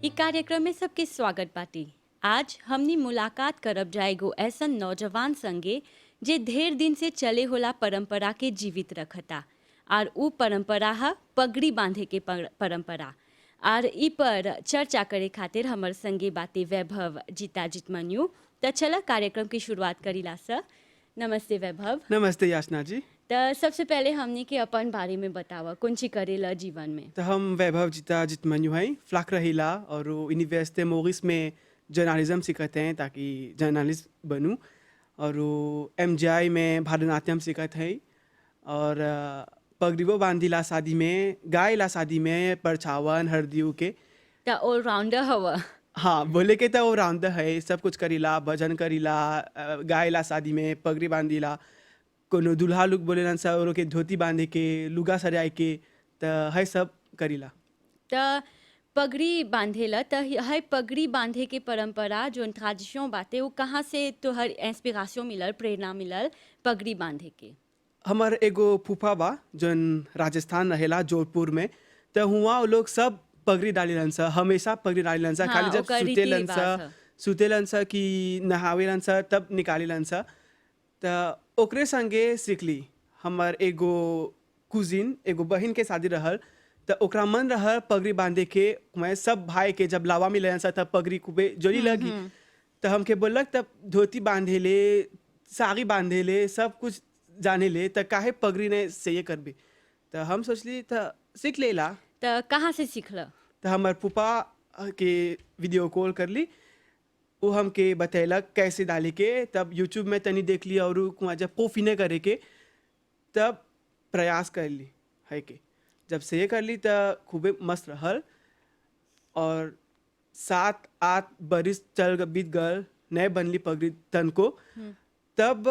इ कार्यक्रम में सबके स्वागत बाटी। आज हमनी मुलाकात करब जाएगो ऐसन नौजवान संगे जे ढेर दिन से चले होला परंपरा के जीवित रखता। और उ परंपरा है पगड़ी बांधे के परंपरा। और इ पर चर्चा करे खातिर हमर संगे बाटे वैभव जीता जितमन्यु। त चला कार्यक्रम की शुरुआत करीला स। नमस्ते वैभव। नमस्ते याचना जी। त सबसे पहले हमनी के अपन बारे में बतावा कौन ची करेला जीवन में। तो हम वैभव जीता जितमन्यु हैं फ्लाक रहीला और यूनिवर्सिटी मोरिस में जर्नलिज्म सीखते हैं ताकि जर्नलिस्ट बनूं। और एमजीआई में भरतनाट्यम सीखते हैं और पगड़ीबो बांधीला शादी में गायला शादी में परछावन हरदियों के। त ऑलराउंडर हवा। हाँ बोले के तो वो राउंडर है, सब कुछ करीला, भजन करीला, गायला शादी में पगड़ी बांधीला, कोनो दुल्हा लोग बोले सा और के धोती बांधे के लुगा सजाए के त है सब करीला। त पगड़ी बांधेला त है पगड़ी बांधे के परंपरा जो ट्रेडिशन बाटे वो कहाँ से तो हर इंस्पिरेशन मिलल प्रेरणा मिलल पगड़ी बांधे के। हमार एगो फूफा बा जन राजस्थान रहेला जोधपुर में, तो हुआ वो लोग सब पगड़ी डालीलन सा, हमेशा पगड़ी डालीलन सा। हाँ, खाली जब ओकर रीति सुतेलन रिवाज सा ह। सुतेलन सा कि नहावेलन सा तब निकालेलन सा। त ओकरे संगे सीखली। हमार एगो कुजिन एगो बहन के शादी रहल त ओकरा मन रहल पगड़ी बांधे के। मैं सब भाई के जब लावा मिले सा तब पगड़ी खूबे जोरी लगी। तो हमके बोलक तब धोती बांधे ले, साड़ी बांधे ले, सब कुछ जाने ले, त काहे पगड़ी ने से ये करबे। तो हम सोचली त सीख लेला। त कहाँ से सीखल। तो हमार फूफा के वीडियो कॉल कर ली, वो हमके बतैलक कैसे डाले के। तब यूट्यूब में तनी देख लिया और कुआं जब पोफिने करे के तब प्रयास कर ली है के। जब से ये कर ली तब खूबे मस्त रहल। और 7-8 बरिस बीत गल नए बनली पगड़ी तन को। तब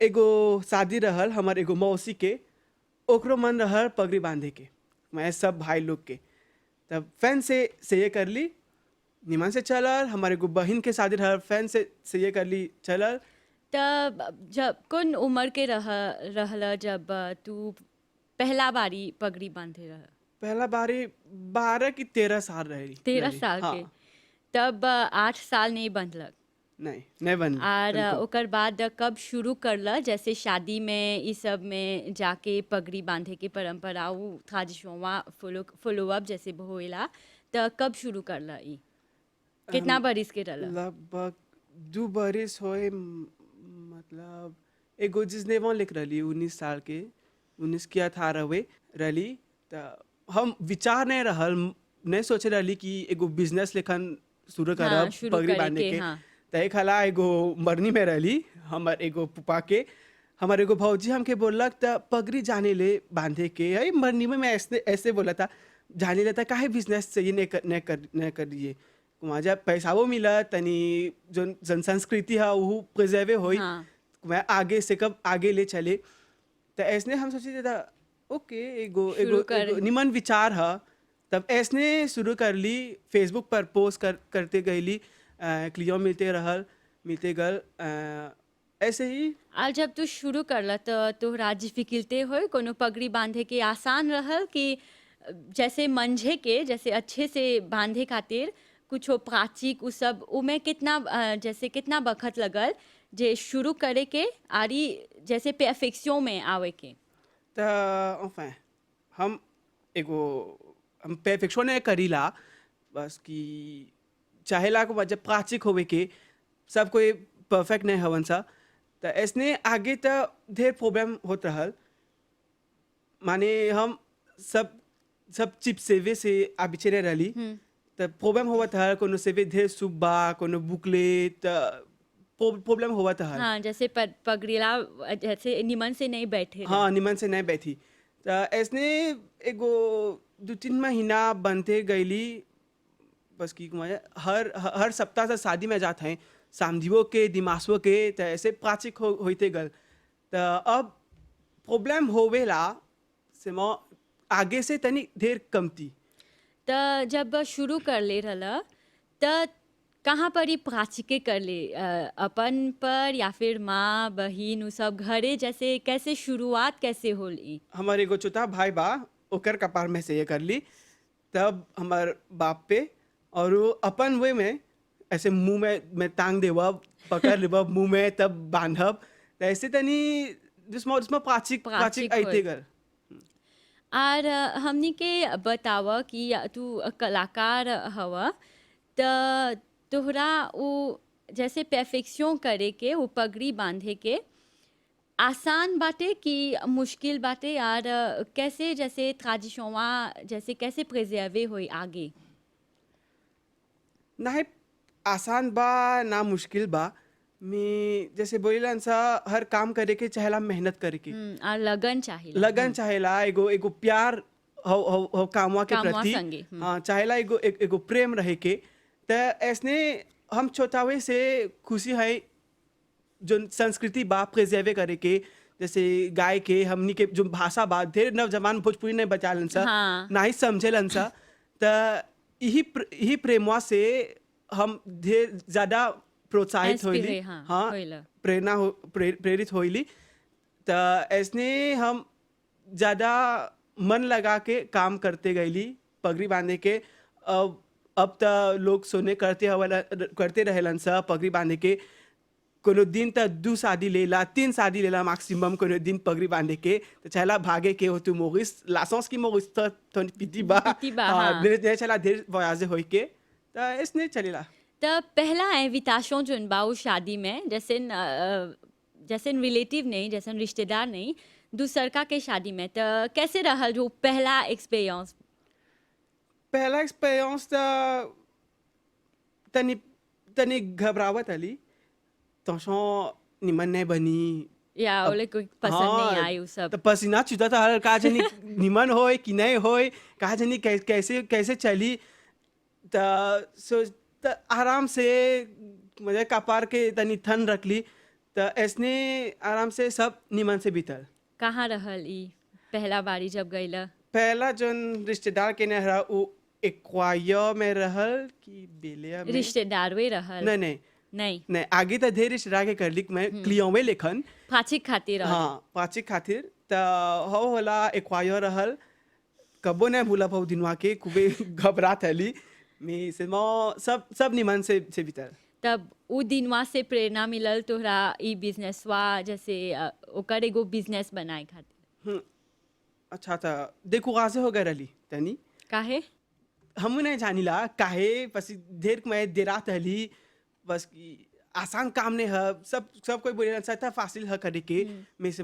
एगो शादी रहल हमार एगो मौसी के, ओकरो मन रहल पगड़ी बांधे के, मैं सब भाई लोग के। तब फैन से ये कर ली, निमन से चलल। हमारे एगो बहन के शादी रहल, फैन से ये कर ली चलल। त जब कौन उम्र के रहल जब तू पहला बारी पगड़ी बांधे रह। पहला बारी 12 की 13 साल रही 13 रहली। साल हाँ। के। तब 8 साल नहीं बंधलक। नहीं बनली और तनको। ओकर बाद कब शुरू करला जैसे शादी में इस सब में जाके पगड़ी बांधे के परंपरा वो ट्रेडिशनवा फॉलो अप जैसे होएला। त कब शुरू करला ई कितना बरिस के रहला। लगभग 2 बरिस होए मतलब एगो जिसने वहाँ लिख रही 19 साल के, 19 की 18 हुए रही। तो हम विचार नहीं रहल, नहीं सोचे रही कि एगो बिजनेस लेखन शुरू हाँ, करब शुरू पगड़ी करे बांधे के, के। हाँ। तो एक हला एगो मरनी में रही हमार एगो पुपा के। हमारे एगो भौजी हमके बोलक त पगड़ी जाने ले बांधे के है मरनी में। मैं ऐसे बोला था जाने लेता काहे बिजनेस से ये नहीं कर दिए वहाँ जब पैसा वो मिला तनी जो जन संस्कृति है वो प्रिजर्वे होई। हाँ। मैं आगे से कब आगे ले चले। तो ऐसने हम सोचे था ओके एगो शुरू एगो कर। एगो निमन विचार है। तब ऐसने शुरू कर ली, फेसबुक पर पोस्ट करते गईली, क्लियो मिलते रहल, मिलते गल ऐसे ही। और जब तू शुरू करला तो तोहरा डिफिकल्टी होई कोनो पगड़ी बांधे के आसान रहल कि जैसे मंझे के जैसे अच्छे से बांधे खातिर कुछ प्राचीक उ सब उमें कितना जैसे कितना बखत लगल जे शुरू करे के आरी जैसे परफेक्शन में आवे के। तो enfin, हम एगो हम परफेक्शन नहीं करीला, बस कि चाहेला को जब प्राचीक होवे के सब कोई परफेक्ट नहीं हवन सा। तो ऐसने आगे तो ढेर प्रॉब्लम होत रहल। माने हम सब चिप सेवे से आबी चले रही। तो प्रॉब्लम होवत है कोनो सेवे ढेर सुबा कोनो बुकलेट प्रॉब्लम होवत है। हाँ जैसे पगड़ीला जैसे निमन से नहीं बैठे रहे। हाँ निमन से नहीं बैठी। तो ऐसने एगो 2-3 महीना बनते गईली। बस की हर सप्ताह से शादी में जाते हैं सामधियों के दिमासों के। तो ऐसे प्राचीक होते गल। तो अब प्रॉब्लम होवेला से मैं आगे से तनी ढेर कमती। त जब शुरू कर ले रहला त कहाँ पर ही प्राचीके कर ले अपन पर या फिर माँ बहिन उ सब घरे जैसे कैसे शुरुआत कैसे होली। हमारे एगो छोटा भाई बा ओकर कपार में से ये कर ली। तब हमार बाप पे और वो अपन वे में ऐसे मुंह में टांग देवब पकड़ लेबब मुंह में तब बांधब त ऐसे तनी जिसमें प्राचिक प्राचिक ऐते होय। कर और हमनी के बताव कि तू कलाकार हव त तोहरा वो जैसे परफेक्शन करे के वो पगड़ी बांधे के आसान बाटे कि मुश्किल बाटे और कैसे जैसे ट्रेडिशनवा जैसे कैसे प्रिजर्वे होई आगे। ना है आसान बा ना मुश्किल बा मैं जैसे बोलेला सा हर काम करे के चाहेला मेहनत करे के और लगन चाहिला। लगन चाहेला एगो एगो प्यार हो कामवा के कामवा प्रति संगे। हाँ चाहेला एगो प्रेम रहे के त ऐसने हम छोटावे से खुशी है जो संस्कृति बा प्रिजर्वे करे के जैसे गाय के हमनी के जो भाषा बा ढेर नवजवान भोजपुरी नहीं बचालन सा हाँ। ना ही समझेलन सा त यही प्रेमवा से हम ढेर ज्यादा प्रोत्साहित होइली हाँ, होइला। प्रेरित होइली त ऐसने हम ज्यादा मन लगा के काम करते गईली पगड़ी बांधे के अब त लोग सोने करते रहेलन सा पगड़ी बांधे के कोनो दिन त 2 शादी लेला 3 शादी लेला मैक्सिमम कोनो दिन पगड़ी बांधे के तो चला भागे के हो तू मोगिस लासोंस की मोगिस तो पिटी बा पिटी बा, हाँ। ने चला ढेर वयाजे होई के त इसने चलेला त पहला इनविटेशन जोन बा उ शादी में जैसे जैसे रिलेटिव नहीं जैसे रिश्तेदार नहीं दूसरका के शादी में त कैसे रहल जो पहला एक्सपीरियंस। पहला एक्सपीरियंस त तनी तनी घबरावत अली तो निमन नहीं बनी या ओले कोई पसंद नहीं आई उ सब। तो पसीना छूटा था हर का जनी निमन होय कि नहीं होय का जनी कैसे कैसे चली त त आराम से मजे कपार के तनी थन रखली त ऐसने आराम से सब निमन से बीतल। कहाँ रहल ई पहला बारी जब गईला। पहला जोन रिश्तेदार के ने रहा वो एक्वायो में रहल कि बेलिया में रिश्तेदार वे रहल। नहीं नहीं नहीं नहीं आगे तो ढेर रिश्तेदार के कर ली मैं क्लियो में लेखन फाचिक खातिर रहल। हाँ पाचिक खातिर त हो होला एक्वायो रहल कबो नहीं भूला पाऊ दिनवा के खूबे घबरात हली मैं से सब निमन से बीतल। तब उ दिनवा से प्रेरणा मिलल तोहरा ई बिजनेसवा जैसे ओकर एगो बिजनेस बनाए खातिर। अच्छा था देखो गासे हो गए रली तनी काहे हम नहीं जानिला काहे बस ढेर मैं देरात हली बस की आसान काम नहीं है सब कोई बोले था फासिल है करे के में से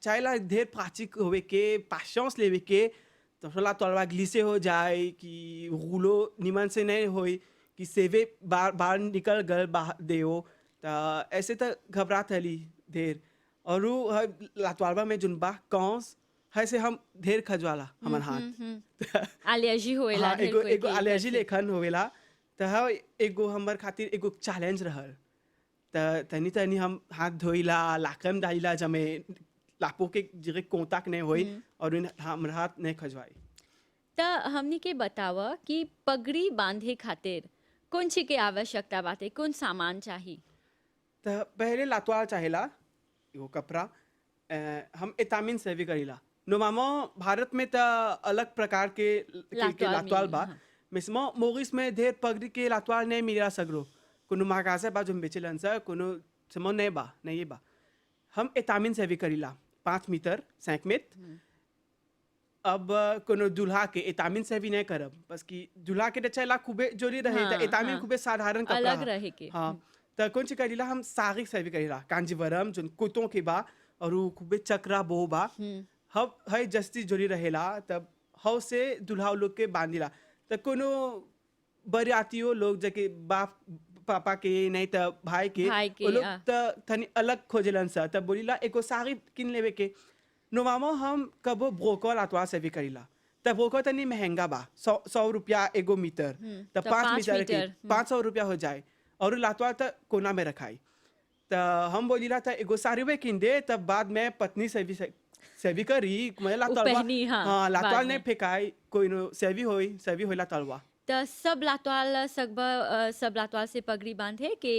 चाहेला ढेर प्राचिक होवे के पाशंस लेवे के तो सोला तलवा ग्लिसे हो जाए कि रूलो निमन से नहीं होई कि सेवे बाहर निकल गल बाहर देओ तो ऐसे तो घबरात हली ढेर और लातवालबा में जुनबा कौस है से हम ढेर खजवाला हमार हाथ एलर्जी होएला हाँ, ढेर एगो कोई एगो के एलर्जी वैसे। लेखन होवेला त एगो हमर खातिर एगो चैलेंज रहल त तनी तनी हम हाथ धोइला लाकम डालिला जमे लापो के जगह कांटेक्ट नहीं होई और हमर हाथ नहीं खजवाई। त हमनी के बताव कि पगड़ी बांधे खातिर कौन ची के आवश्यकता बाटे कौन सामान चाहिए। त पहले लातवाल चाहेला एगो कपड़ा हम एतामिन से भी करीला नोमामो भारत में त अलग प्रकार के लातवाल बा हाँ। मिसमो मोगिस में ढेर पगड़ी के लातवाल नहीं मिला सगरो कोनो महाकासे बा जो बेचेलन सा कोनो समो नहीं बा नहीं बा हम एतामिन से भी करीला 5 मीटर 5 मीटर अब कोनो दुल्हा के एतामिन से भी नहीं करब बस कि दुल्हा के चला खूबे जोरी रहे हाँ, त एतामिन हाँ। खूबे साधारण कपड़ा अलग हा। रहे के। हाँ त कौन ची करीला हम साड़ी से भी करीला कांजीवरम जो कुतों के बा और उ खूबे चक्रा बो बा हब है जस्ती जोरी रहेला तब हव से दुल्हा लोग के बांधिला त कोनो बरियातियों लोग जके बाप पापा के नहीं त भाई के भाई के, वो लोग हाँ। त थनी अलग खोजेलन सा तब बोलीला एको साड़ी किन लेवे के नोमामो हम कबो ब्रोको लातवा से भी करीला तब ब्रोको तनी महंगा बा 100 रुपया एगो मीटर त तब 5 5 मीटर के मीटर, 500 रुपया हो जाए और लातवा त कोना में रखाई त हम बोलीला त एगो साड़ी वे किन दे तब बाद में पत्नी से भी करी मैं लातवा पहनी, हाँ, हाँ बाद लातवाल में। नहीं फेंकाई कोई नो सेवी होला तलवा त सब लातवाल सब लातवाल से पगड़ी बांधे के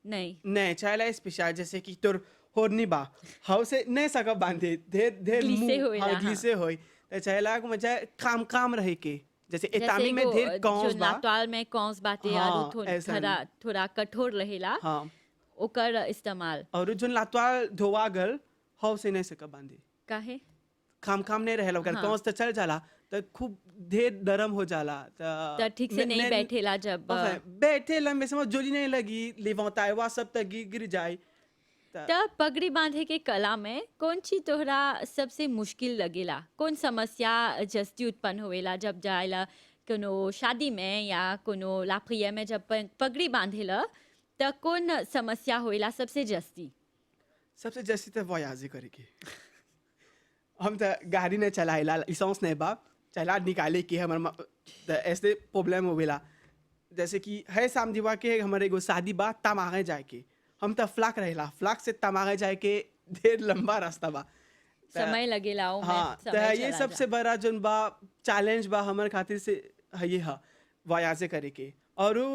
नहीं। नहीं चाहेला स्पेशल जैसे कि तोर होरनी बा हाउ से नहीं सका बांधे ढेर ढेर ग्लिसे होइला, हाँ। ग्लिसे होई त चाहेला को मजा काम रहे के जैसे जैसे एतामी में एगो ढेर जो कौस बा। नाटवाल में कौंस बाटे हाँ, आरू ऐसन। थोड़ा थोड़ा कठोर रहेला हाँ ओकर इस्तेमाल और जोन लातवाल धोवा गल हव से नहीं सका बांधे, काहे खाम खाम नहीं रहेला ओकर हाँ। कौस तो चल जाला तो खूब ढेर नरम हो जाला त ठीक से नहीं बैठेला जब बैठे लंबे समय जोली नहीं लगी लेवातावा सब तक गिर जाए त पगड़ी बांधे के कला में कौन चीज तोहरा सबसे मुश्किल लगेला, कौन समस्या जस्ती उत्पन्न होवेला जब जाएला कोनो शादी में या कोनो लाप्रिया में जब पगड़ी बांधेला त कौन समस्या होवेला सबसे जस्ती सबसे जैसी तो वयाजे करेगी हम तो गाड़ी नहीं चलाएला लिसेंस नहीं बा चला निकाले के ऐसे प्रॉब्लम होवेला जैसे कि है शाम दिवा के हमारे एगो शादी बा तमागे जाए के हम तो फ्लाक रहेला फ्लाक से तमागे जाए के ढेर लंबा रास्ता बा समय लगेला ओ में हाँ तो समय ये चला सबसे बड़ा जोन बा चैलेंज बा हमारे खातिर से है ये हा वयाजे करे के और उ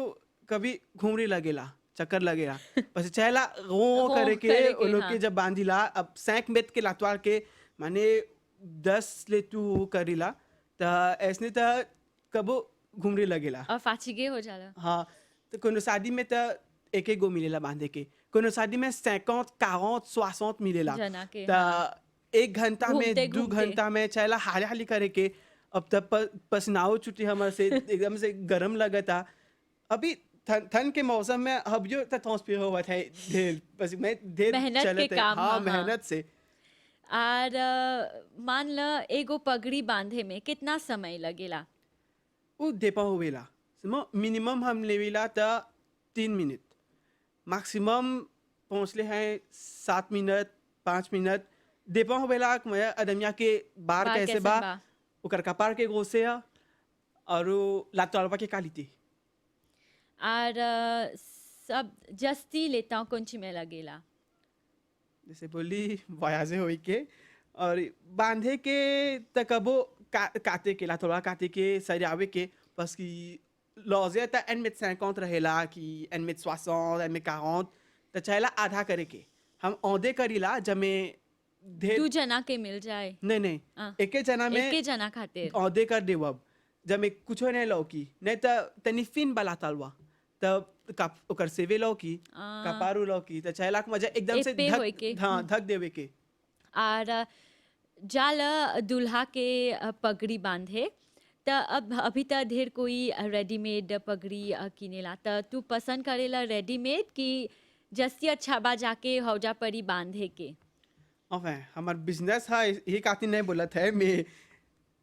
कभी घूमरी लगेला चक्कर लगेला बस चहला रो करे के उन लोग हाँ। के जब बांधिला अब सैंक मेत के लातवार के माने 10 ले तू करीला तो ऐसने तो कबो घूमरी लगेला और फाचिगे हो जाला हाँ तो कोनो शादी में तो एक एक गो मिलेला बांधे के कोनो शादी में 50 40 60 मिलेला जना के तो 1 घंटा में घूमते 2 घूमते। घंटा में चला हाली हाली करे के अब तब पसीनाओ छुट्टी हमारे से एकदम से गर्म लगता अभी ठंड के मौसम में अब जो ट्रांसफर हुआ था ढेर बस मैं ढेर मेहनत के चलते काम, हाँ हाँ। मेहनत से और मान ल एगो पगड़ी बांधे में कितना समय लगेला वो देपा होवेला मिनिमम हम लेवेला था 3 मिनट मैक्सिमम पहुँचले हैं 7 मिनट 5 मिनट देपा होवेला मैं अदमिया के बार बार कैसे कैसन बा बा? ओकर कपार के गोसे है और लातवालवा के कालिते और सब जस्ती लेता हूँ कुछ में लगेला जैसे बोली वयाजे होई के और बांधे के तकबो काटे के ला थोड़ा काटे के सरियावे के बस की लॉजे त एन में 50 रहेला कि एन में 60 एन में 40 तो चाहेला आधा करे के हम औदे करीला जमे ढेर दू जना के मिल जाए नहीं नहीं हाँ। एके जना में एके जना खातिर औदे कर देव अब जब मैं कुछ नहीं लौकी नहीं तो तनी फिन बला तलवा तब ओकर सेवे लौकी कपारू लौकी तो चाहेला के मजा एकदम से एपे होई के। हाँ धक देवे के और जाल दूल्हा के पगड़ी बांधे त अब अभी त ढेर कोई रेडीमेड पगड़ी किनेला त तू पसंद करेला रेडीमेड कि जस्ती अच्छा बा जाके हौजा परी बांधे के enfin हमार बिजनेस है ये काती नहीं बोलत है मैं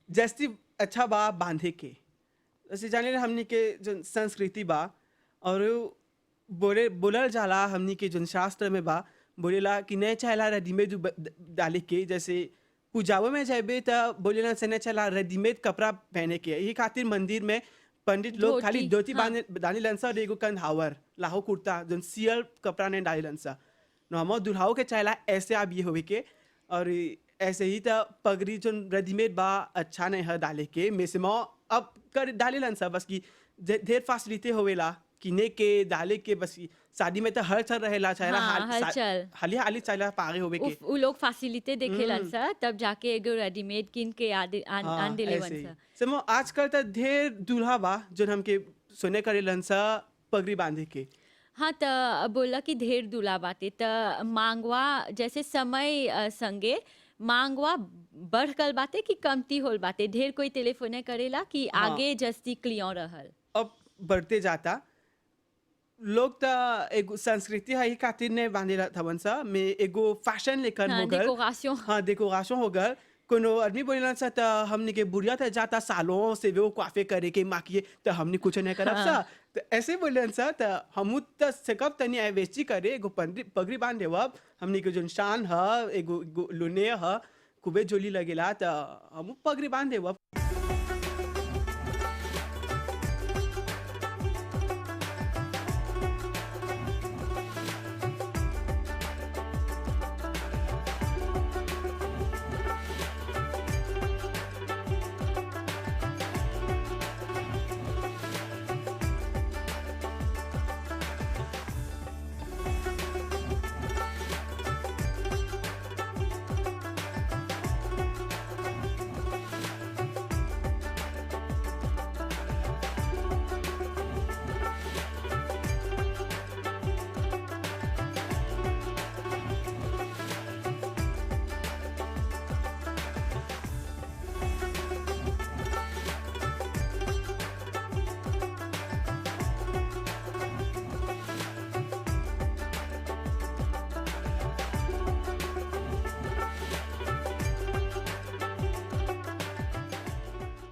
जस्ती अच्छा बा बांधे के जैसे जाने हमनी के जो संस्कृति बा और बोलल जाला हमनी के जो शास्त्र में बा बोलेला कि नहीं चाहेला रेडीमेड डाले के जैसे पूजावे में जाबे तो बोलेला से नहीं चला रेडीमेड कपड़ा पहने के ये खातिर मंदिर में पंडित लोग धोती, खाली धोती हाँ। डाली लंसा और एगो कंधावर लाहो कुर्ता जो सियल कपड़ा नहीं डाली लंसा न हम दुल्हाओं के चाहेला ऐसे आप ये होवे के और ऐसे ही तो पगड़ी जो रेडीमेड बा अच्छा नहीं है डाले के में से अब कर डाले लंसा बस की ढेर फैसिलिटी होवेला किने के डाले के बस की शादी में तो हर चल रहेला चाहेला हाँ, हलचल। हाली हाली चाहेला पागे होवे के उ लोग फैसिलिटी देखेलन सा तब जाके एगो रेडीमेड किन के आन दिलेवन ऐसे ही। सा समो आजकल तो ढेर दूल्हा बा जो हमके सुने करे लंसा पगड़ी बांधे के हाँ त बोला कि ढेर दूल्हा बाटे त मांगवा जैसे समय संगे मांगवा बढ़ बाटे कि कमती होल बाटे ढेर कोई टेलीफोने करेला कि हाँ। आगे जस्ती क्लियर रहल अब बढ़ते जाता लोग तो एगो संस्कृति है ही खातिर नहीं बांधे थवन सा में एगो फैशन लेकर हाँ, हो गल डेकोरेशन। हाँ डेकोरेशन हो गल कोनो आदमी बोलेला सा तो हमने के बुढ़िया तो जाता सालों से वो काफे करे के माकिए तो हमने कुछ नहीं करब सा तो ऐसे बोले सा तो हम तो सकब तनी ऐवेची करे एगो पगड़ी बांध देवब हमने के जो शान है एगो लुने है खूबे जोली लगेला तो हम पगड़ी बांध देवब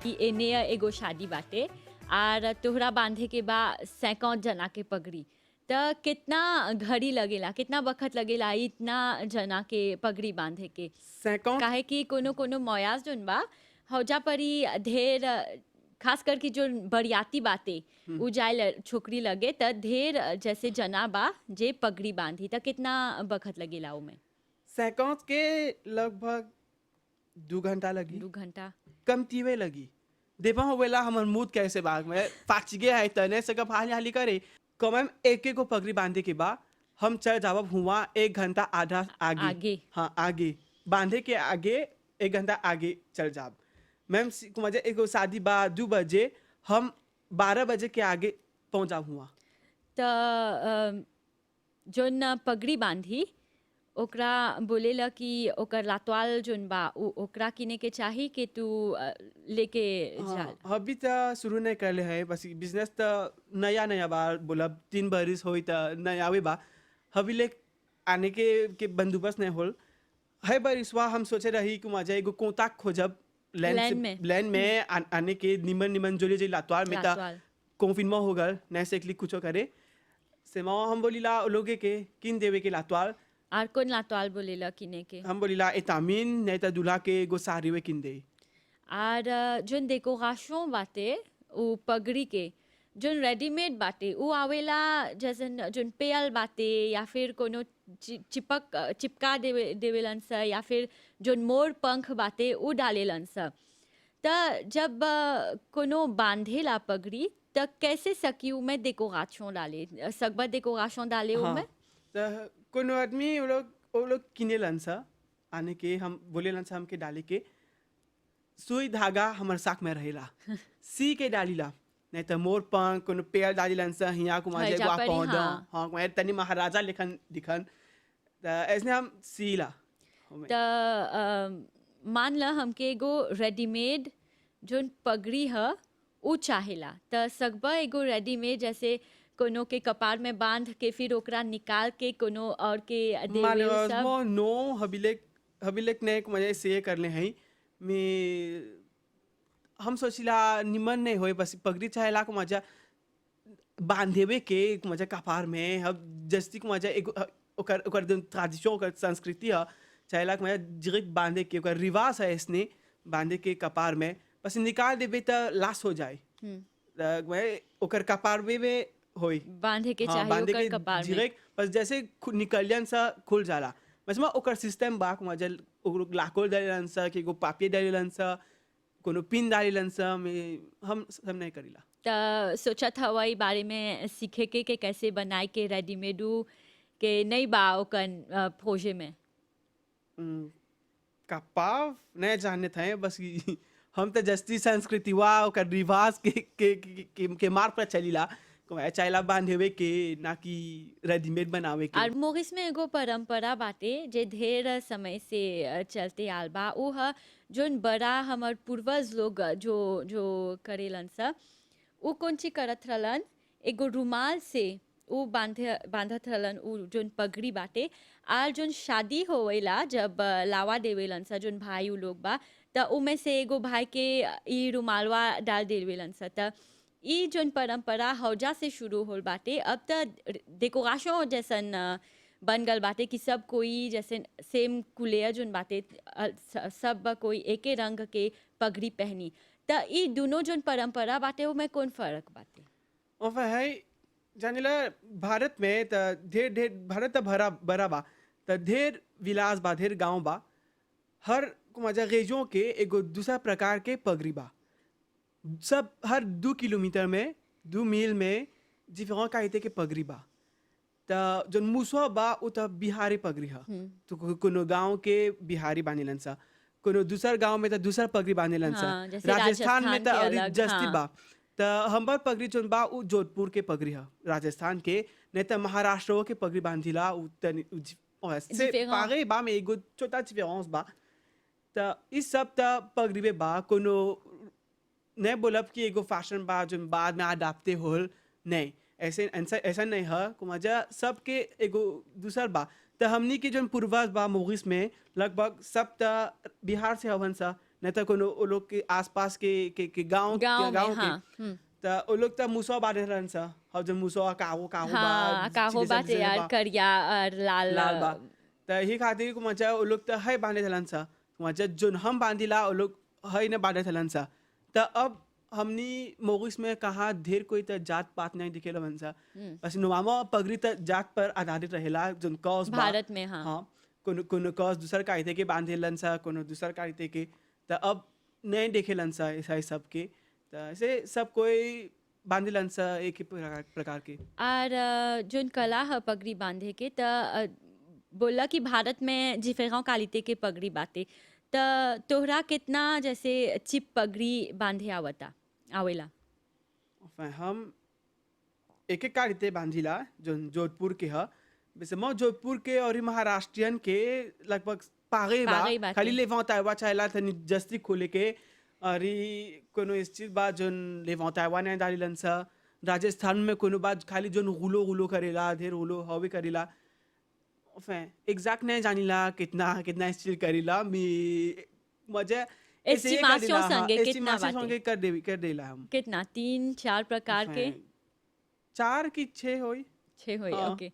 कि एने एगो शादी बाटे और तोहरा बांधे के बा 50 जना के पगड़ी, त कितना घड़ी लगेला, कितना वक्त लगेला इतना जना के पगड़ी बांधे के? 50 काहे कि कोनो कोनो मयास जोन बा हौजा परी ढेर खास करके जो बरियाती बाते उ जाए छोकरी लगे त ढेर जैसे जना बा जे पगड़ी बांधी त कितना वक्त लगेला उमे? 50 के लगभग 2 घंटा लगी, 2 घंटा? कमतीवे लगी। देपा होवेला हमर मूड कैसे बाग में पाचगे है तने से कब हाली हाली करे कमम एक एक को पगड़ी बांधे के बाद हम चल जावब हुआ 1 घंटा आधा आगे। आगे? हाँ आगे बांधे के आगे 1 घंटा आगे चल जाब। मैम मुझे एगो शादी बा 2 बजे, हम 12 बजे के आगे पहुंचा हुआ। त जोन पगड़ी बांधी ओकरा बोलेला कि ओकर लातवाल जोन बा ओकरा किने के चाही कि तू लेके जा? हाँ अभी तो शुरू नहीं करले है, बस बिजनेस तो नया नया बार बोला 3 बरिस होई तो नया वे बा अभी ले आने के बंदोबस्त नहीं होल है। बरिसवा हम सोचे रही कि मजा एगो कोताक खोजब लैंड में आने के निमन निमन जोले जो लातवार में ता लातवाल। कॉन्फिनमा हो गल नहीं से एकली कुछो करे से माँ हम बोलीला लोगे के किन देवे के लातवार। और कौन लातवाल बोलेला किने के? हम बोलीला एतामीन नहीं तो दूल्हा के एगो साड़ी वे किन दे। और जोन डेकोरेशन बाटे उ पगड़ी के जोन रेडीमेड बाटे उ आवेला जैसे जोन पेयल बाटे या फिर कोनो चिपका देवेलन सा या फिर जोन मोर पंख बाटे उ डालेलन सा। त जब कोनो बांधेला पगड़ी त कैसे सकियू में डेकोरेशन डाले, सकबा डेकोरेशन डाले उमे? तो कोनो आदमी वो लोग किने लंसा आने के हम बोले लंसा हमके डाले के सुई धागा हमर साक में रहेला सी के डालीला नहीं तो मोर पंख कोनो पेड़ डाली लंसा हिया को माजे हजा वा परी, पौधा हाँ। हाँ मैं तनी महाराजा लिखन दिखन ऐसे हम सीला। त मान ल हमके एगो रेडीमेड जोन पगड़ी ह उ चाहेला त सकबा एगो रेडीमेड जैसे कोनो के कपार में बांध के फिर ओकरा निकाल के कोनो और के देवे सब? नो हबिलेक ने मजे से करले हैं मैं हम सोचिला निमन नहीं होए बस पगड़ी चाहेला को मजा बांधेवे के मजा कपार में अब जस्ती को मजा एक ओकर ओकर ट्रेडिशन ओकर संस्कृति है चाहेला को मजा जिगत बांधे के ओकर रिवाज है इसने बांधे के कपार में बस निकाल देबे तो लाश हो जाए। मैं ओकर कपार में होई बांधे के चाहे बांधे ओकर के कपार में? जिरेक बस जैसे निकलियन सा खुल जाला बस मैं ओकर सिस्टम बाक मजा लाकोल डालेलन सा कि एगो पापी डालेलन सा कोनो पिन डालेलन सा में हम सब नहीं करीला। त सोचत हवा ई बारे में सीखे के कैसे बनाए के रेडीमेड के नहीं बा ओकन खोजे में? कपाव नहीं जानने थे बस हम तो जस्ती संस्कृति वा ओकर रिवाज के मार्ग पर चलीला चाइला बांधेवे के ना कि रेडीमेड बनावे के। और मोरिस में एगो परंपरा बाटे जे ढेर समय से चलते आल बा उ ह जोन बड़ा हमर पूर्वज लोग जो जो करेलन सा उ कौन ची करत रहलन एगो रुमाल से उ बांधत रहलन उ जोन पगड़ी बाटे। और जोन शादी होवेला जब लावा देवेलन सा जोन भाई उ लोग बा त उमे से एगो भाई के ई रुमालवा डाल देवेलन सा। त ई जोन परंपरा हौजा से शुरू होल बाटे अब त डेकोरेशन जैसन बन गल बाटे कि सब कोई जैसे सेम कुलेया जोन बाटे सब कोई एके रंग के पगड़ी पहनी। त ई दोनों जोन परंपरा बाटे उमे कौन फर्क बाटे? और है जानिला भारत में त ढेर ढेर भारत त भरा बड़ा बा त ढेर विलास बा ढेर गांव बा हर मजा रेजों के एगो दूसरा प्रकार के पगड़ी बा सब हर 2 किलोमीटर में 2 मील में जिफिरों कायते के पगड़ी बा त जोन मुसवा बा उ त बिहारी पगड़ी ह तो कोनो गांव के बिहारी बानेलन सा कोनो दूसर गांव में त दूसर पगड़ी बानेलन सा। हाँ, जैसे राजस्थान में राजस्थान त के और अलग, जस्ती हाँ। बा त हमर पगड़ी जोन बा उ जोधपुर के पगड़ी ह राजस्थान के नहीं त महाराष्ट्र के पगड़ी बांधिला उ तनी से Différent. पागे बा में एगो छोटा डिफरेंस बा त इस सब त पगड़ी में बा कोनो नहीं बोलब कि एगो फैशन बा जो बाद में अडाप्टे होल नहीं ऐसे ऐसा नहीं है को मजा सबके एगो दूसर बा त हमनी के जो पूर्वज बा मोरिस में लगभग सब त बिहार से हवन सा नहीं तो कोनो वो लोग के आसपास के गांव गाँव में, गांव के हाँ, तो वो लोग तो मुसवा बांधे रहन सा और जो मुसवा काहो काहो बा हाँ, काहो चिले बाटे यार, बा करिया और लाल लाल बा तो ही खातिर को मचा वो लोग तो है बांधे थलन सा मचा जोन हम बांधिला वो लोग है न बांधे थलन सा तो अब हमनी मोगिस में कहा ढेर कोई तो जात पात नहीं दिखेला मनसा बस नुमामा पगड़ी तो जात पर आधारित रहेला जोन कॉस बा भारत में, हाँ। हाँ कोनो कोनो कॉस दूसर कायदे के बांधे सा कोनो दूसर कायदे के तो अब नहीं देखे सा ऐसा सब के तो ऐसे सब कोई बांधे सा एक ही प्रकार के और जोन कला है पगड़ी बांधे के त बोला कि भारत में जिफेगांव कालिते के पगड़ी बाते त तोहरा कितना जैसे चिप पगड़ी बांधे आवेला। enfin, हम एक एक कारिते बांधिला जो जोधपुर के ह वैसे मैं जोधपुर के और ही महाराष्ट्रियन के लगभग पागे पागे बा बाटे। खाली लेवांतावा चाहेला तनी जस्ती खोले के और ही कोनो इस चीज बा जोन लेवांतावा ने डालिलन सा राजस्थान में कोनो बात खाली जोन गुलो गुलो करेला ढेर गुलो हवे करेला enfin एग्जैक्ट नहीं जानिला कितना कितना स्टिल करेला मी मजे एस्टिमेशन संगे कितना बाटे? संगे कर देला हम कितना 3-4 प्रकार के? enfin, 4 की 6 होई 6 होई, हाँ। ओके।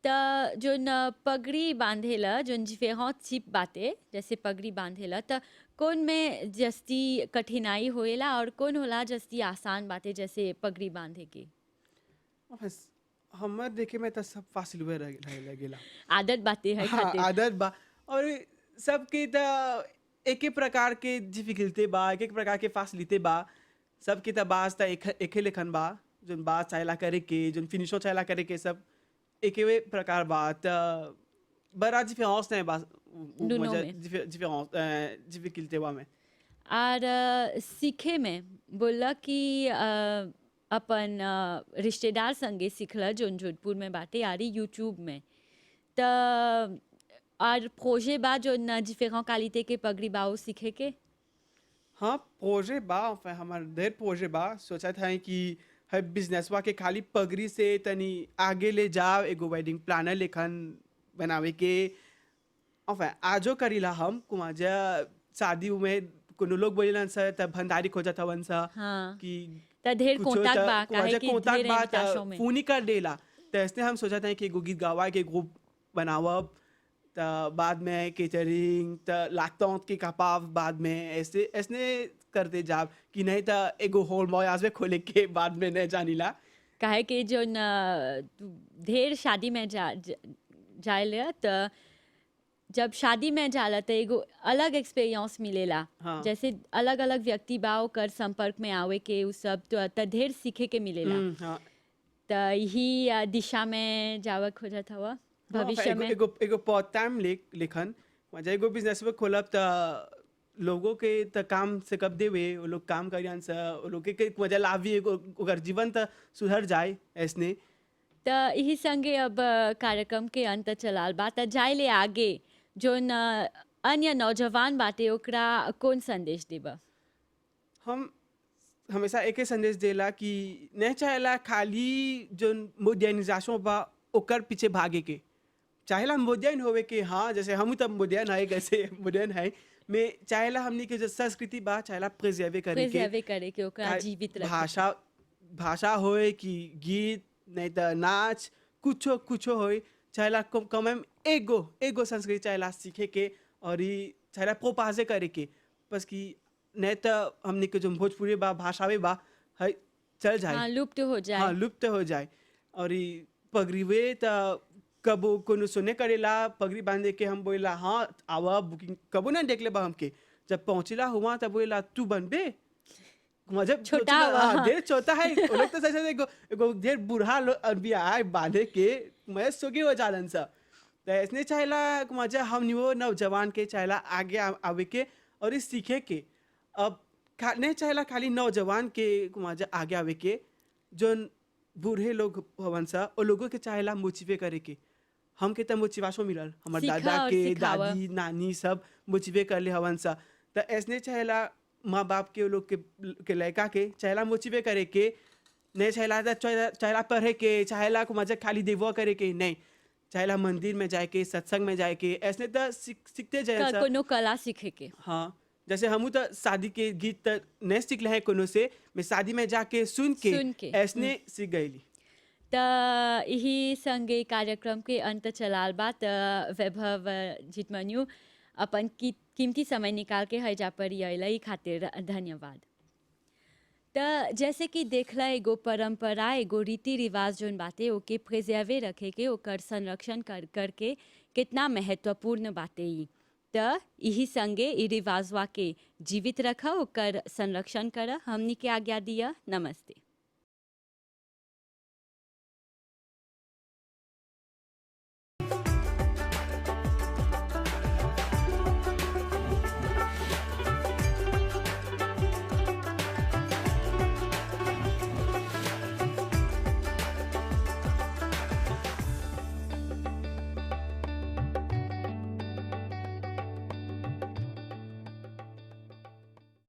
त जोन पगड़ी बांधेला जोन जिफेगांव चिप बाते जैसे पगड़ी बांधेला त कौन में जस्ती कठिनाई होएला और कौन होला जस्ती आसान बाते जैसे पगड़ी बांधे के? बस हमर देखे में तो सब फासिल हुए रह लगेला आदत बाते है हाँ खातिर। आदत बा और सबके तो एक ही प्रकार के डिफिकल्टी बा एक एक प्रकार के फासिलिते बा सबके तो बास तो एक ही लेखन बा जोन बात चाहेला करे के जोन फिनिशो चाहेला करे के सब एक ही प्रकार बा तो बड़ा डिफरेंस नहीं बा दोनों में। डिफरेंस डिफिकल्टी बा में और सीखे में बोला कि अपन रिश्तेदार संगे सीखला जोन जोधपुर में बाटे आरी यूट्यूब में त और प्रोजे बा जोन जिफेगांव कालिते के पगड़ी बाओ सीखे के। हाँ प्रोजे बा enfin, हमार ढेर प्रोजे बा सोचा था कि है बिजनेसवा के खाली पगड़ी से तनी आगे ले जाओ एगो वेडिंग प्लानर लेखन बनावे के enfin, आजो करीला हम कुमाजा शादी में कोनो लोग बोलेलन सा तब भंडारी खोजत हवन सा हाँ। कि त ढेर कुछो कोंताक त बा काहे कुमाजा कि कोंताक ढेर बा इन्विटेशन त में। फोन ही कर देला तो ऐसे हम सोचा था कि एगो गीत गावा के ग्रुप बनावब त बाद में केटरिंग त लातौत के कपाव बाद में ऐसे ऐसने करते जाब कि नहीं तो एगो होल मॉय आज में खोले के बाद में नहीं जानिला काहे कि जोन ढेर शादी में जाए त जब शादी में जाला त एगो अलग एक्सपीरियंस मिलेला। हाँ। जैसे अलग अलग व्यक्ति बा ओकर संपर्क में आवे के उ सब त ढेर सीखे के मिलेला। हाँ त यही दिशा में जावक खोजत हवा भविष्य एगो में। एगो एगो पार्ट टाइम लेखन मजा एगो बिजनेस में खोलब त लोगों के त काम से कब देवे वो लोग काम करियन सा वो लोग के मजा लाभी एगो ओकर जीवन त सुधर जाए ऐसने त यही संगे अब कार्यक्रम के अंत चलाल बा त जाए ले आगे जोन अन्य नौजवान बाटे ओकरा कौन संदेश देबा? हम हमेशा एक ही संदेश देला कि नहीं चाहेला खाली जो मॉडर्नाइजेशन बा ओकर पीछे भागे के चाहेला मॉडर्न होवे के हाँ जैसे हम तब मॉडर्न है कैसे मॉडर्न है में चाहेला हमनी के जो संस्कृति बा चाहेला प्रिजर्व करे के प्रिजर्व करे के ओकरा जीवित रखे। भाषा भाषा होए कि गीत नहीं तो नाच कुछो कुछो होए चाहेला कम एगो एगो संस्कृति चाहेला सीखे के और ही चाहेला प्रोपाजे करे के बस कि नहीं तो हमने के जो भोजपुरी बा भाषावे बा है चल जाए हाँ, लुप्त हो जाए। हाँ लुप्त हो जाए और ही पगड़ीवे तो कबो कोनो सुने करेला पगड़ी बांधे के हम बोला हाँ आवा बुकिंग कबो ना देख ले बा हमके जब पहुंचला हुआ तब बोला तू बनबे जब छोटा हुआ, हाँ हाँ। ढेर छोटा है वो लोग तो सच एगो एगो ढेर बूढ़ा अरबी आए बांधे के मैं सोगी हो जालन सा तो इसने चाहेला मजा हम वो नौजवान के चाहेला आगे आवे के और इस सीखे के अब नहीं चाहेला खाली नौजवान के मजा आगे आवे के जो बूढ़े लोग हवन सा वो लोगों के चाहेला मोटिवेट करे के हमके तो मोटिवेशन मिलल हमारे सीखा दादा और के सिखावा। दादी नानी सब मोटिवेट कर ले हवन सा तो ऐसने चाहेला माँ बाप के लोग के लड़का के चाहेला मोटिवेट करे के नहीं चाहेला चाहेला पढ़े के चाहेला को मजा खाली देवो करे के नहीं चाहेला मंदिर में जाए के सत्संग में जाए के ऐसने तो सीखते जाए सा कोनो कला सीखे के। हाँ जैसे हमू तो शादी के गीत त नहीं सीखले हैं कोनो से, मैं शादी में जाके सुन सुन के, के ऐसने सीख गईली। त यही संगे कार्यक्रम के अंत चलाल बा। त वैभव जितमन्यु अपन कीमती समय निकाल के हैजा पर अइला खातिर धन्यवाद। त जैसे कि देखला एगो परंपरा एगो रीति रिवाज जोन बाते ओके प्रिजर्वे रखे के ओकर संरक्षण करके कितना महत्वपूर्ण बाते ई। त यही संगे ई रिवाजवा के जीवित रखा ओकर संरक्षण कर। हमनी के आज्ञा दिया। नमस्ते।